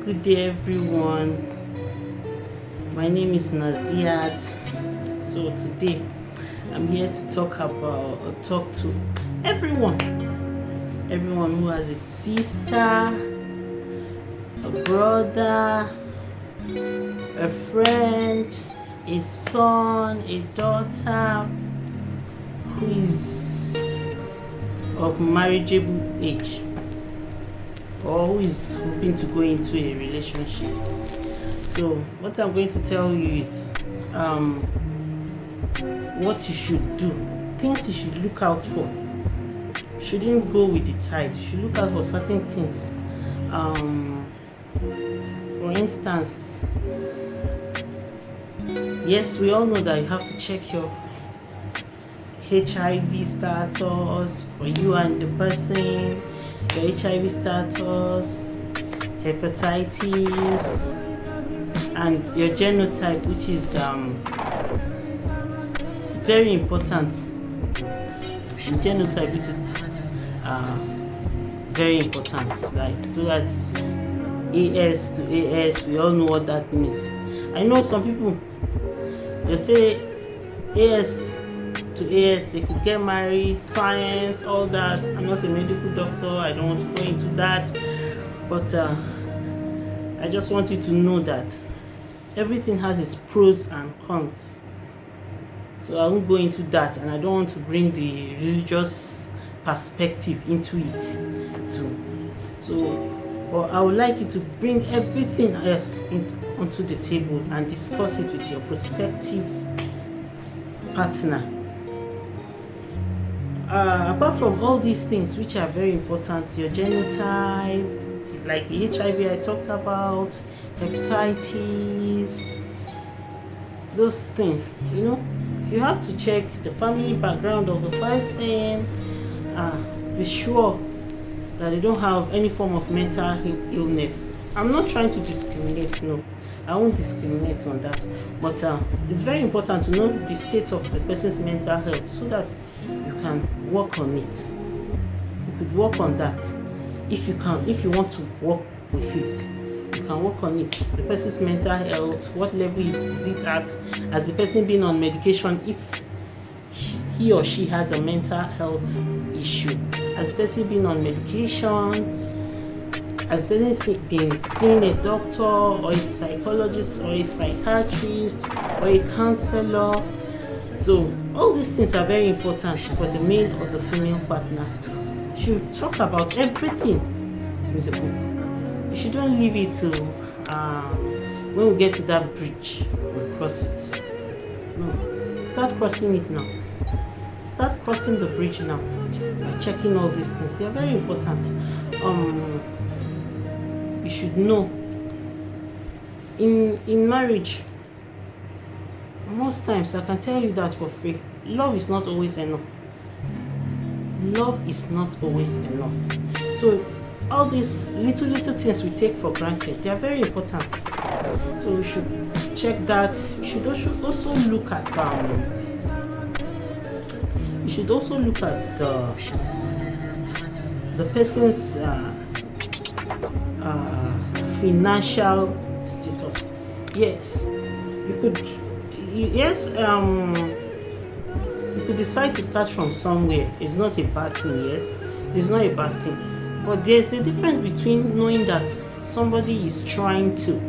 Good day, everyone. My name is Naziat. So today, I'm here to talk to everyone who has a sister, a brother, a friend, a son, a daughter who is of marriageable age, or who is hoping to go into a relationship. So what I'm going to tell you is what you should do, things you should look out for. You shouldn't go with the tide. You should look out for certain things. For instance, yes, we all know that you have to check your HIV status for you and the person, your HIV status, hepatitis, and your genotype, which is very important. The genotype, which is very important, like, so that AS to AS, we all know what that means. I know some people, they say AS to AS, they could get married, science, all that. I'm not a medical doctor, I don't want to go into that, but I just want you to know that everything has its pros and cons. So I won't go into that, and I don't want to bring the religious perspective into it too. So, but I would like you to bring everything else onto the table and discuss it with your prospective partner. Apart from all these things, which are very important, your genotype, like the HIV I talked about, hepatitis, those things, you have to check the family background of the person, be sure that they don't have any form of mental illness. I'm not trying to discriminate, no, I won't discriminate on that, but it's very important to know the state of the person's mental health so that you can work on it. You could work on that if you want to work with it. You can work on it. The person's mental health, what level is it at? Has the person been on medication if he or she has a mental health issue? Has the person been on medications? Has the person been seeing a doctor or a psychologist or a psychiatrist or a counselor? So all these things are very important for the male or the female partner. You should talk about everything in the book. You shouldn't leave it to when we get to that bridge, we'll cross it. No, start crossing it now. Start crossing the bridge now by checking all these things. They are very important. You should know in marriage, most times I can tell you that for free, love is not always enough. Love is not always enough. So all these little things we take for granted, they are very important. So we should check that. You should also look at the person's financial status. Yes, you could decide to start from somewhere. It's not a bad thing. Yes, it's not a bad thing. But there's a difference between knowing that somebody is trying to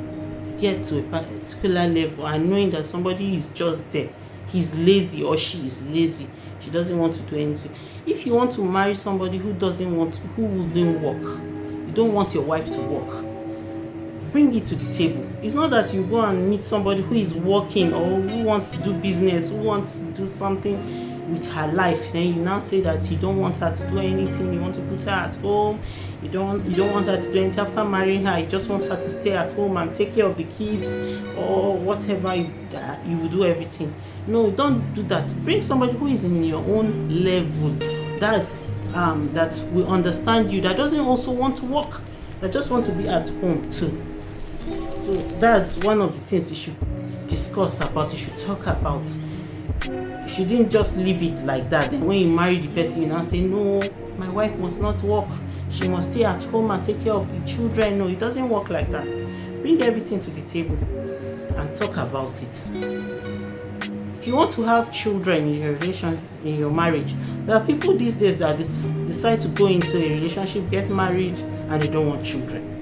get to a particular level and knowing that somebody is just there. He's lazy or she is lazy. She doesn't want to do anything. If you want to marry somebody who wouldn't work, you don't want your wife to work, bring it to the table. It's not that you go and meet somebody who is working or who wants to do business, who wants to do something with her life, then you now say that you don't want her to do anything. You want to put her at home. You don't want her to do anything after marrying her. You just want her to stay at home and take care of the kids or whatever. You will do everything. No, don't do that. Bring somebody who is in your own level, that will understand you, that doesn't also want to work, that just want to be at home too. So that's one of the things you should discuss about, you should talk about. You shouldn't just leave it like that. Then when you marry the person, you now say, no, my wife must not work. She must stay at home and take care of the children. No, it doesn't work like that. Bring everything to the table and talk about it. If you want to have children in your relation, in your marriage, there are people these days that decide to go into a relationship, get married, and they don't want children.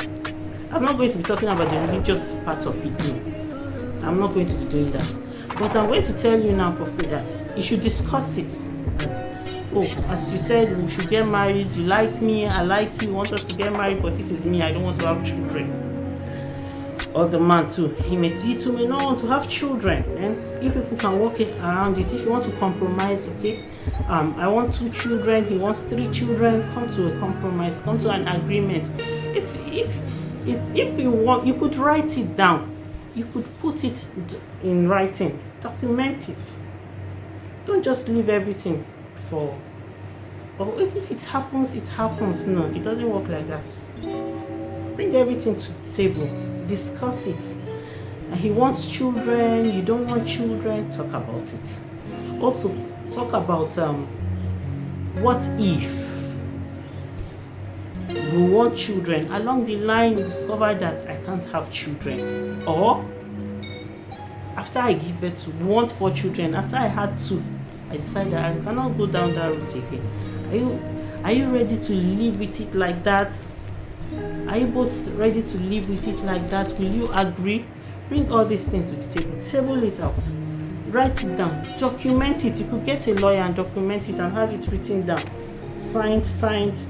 I'm not going to be talking about the religious part of it. No. I'm not going to be doing that. But I'm going to tell you now for free that you should discuss it. That, oh, as you said, we should get married. You like me, I like you, want us to get married, but this is me, I don't want to have children. Or the man too, he too may not want to have children. And if people can work it around it, if you want to compromise, okay, I want 2 children, he wants 3 children, come to a compromise, come to an agreement. If you want, you could write it down, you could put it in writing, document it. Don't just leave everything for, or if it happens, it happens. No, it doesn't work like that. Bring everything to the table, discuss it. And he wants children, you don't want children, talk about it. Also, talk about what if we want children. Along the line, you discover that I can't have children. Or after I give birth to, want 4 children, after I had 2, I decided I cannot go down that route again. Are you ready to live with it like that? Are you both ready to live with it like that? Will you agree? Bring all these things to the table. Table it out. Write it down. Document it. You could get a lawyer and document it and have it written down. Signed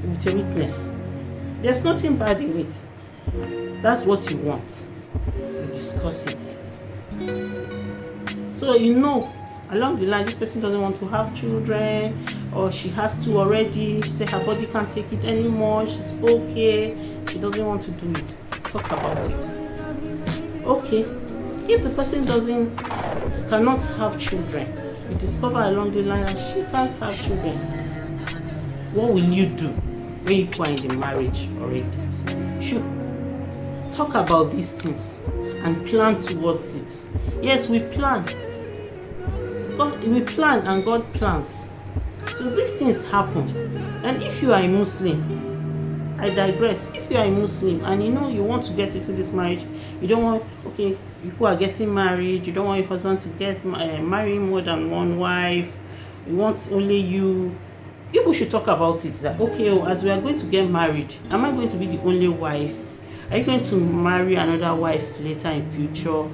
with a witness. There's nothing bad in it. That's what you want. You discuss it. So you know, along the line, this person doesn't want to have children, or she has 2 already. She said her body can't take it anymore. She's okay. She doesn't want to do it. Talk about it. Okay. If the person cannot have children, you discover along the line that she can't have children, what will you do when you are in the marriage already? You should talk about these things and plan towards it. Yes, we plan. We plan and God plans. So these things happen. And if you are a Muslim, I digress. If you are a Muslim and you know you want to get into this marriage, you don't want, okay, people are getting married, you don't want your husband to get marry more than one wife, you want only you. People should talk about it, that okay, as we are going to get married, am I going to be the only wife? Are you going to marry another wife later in future?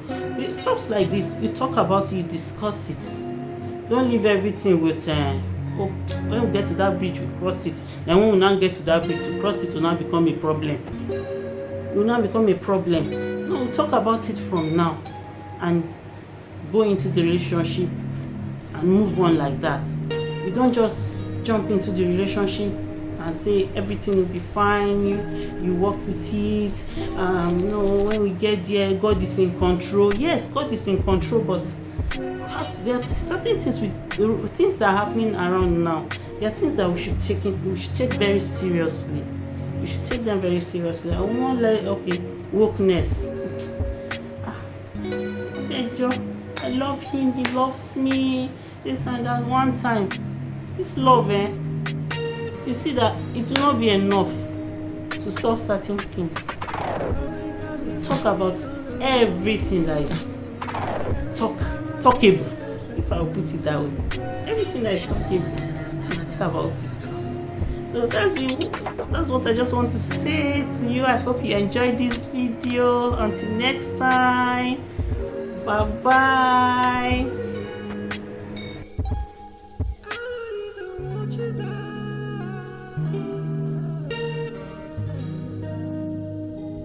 Stuff like this, you talk about it, you discuss it. Don't leave everything with oh, when we get to that bridge, we cross it. Then when we now get to that bridge, to cross it will now become a problem. It will now become a problem. No, we'll talk about it from now and go into the relationship and move on like that. You don't just jump into the relationship and say everything will be fine, you work with it. No, when we get there, God is in control. Yes, God is in control, but there are certain things that are happening around now. There are things that we should take very seriously. We should take them very seriously. I won't let wokeness. Okay, Joe, I love him, he loves me, this and that. One time, this love, you see that it will not be enough to solve certain things. Talk about everything that is talkable, if I will put it that way. Everything that is talkable, talk about it. So that's what I just want to say to you. I hope you enjoyed this video. Until next time, bye bye.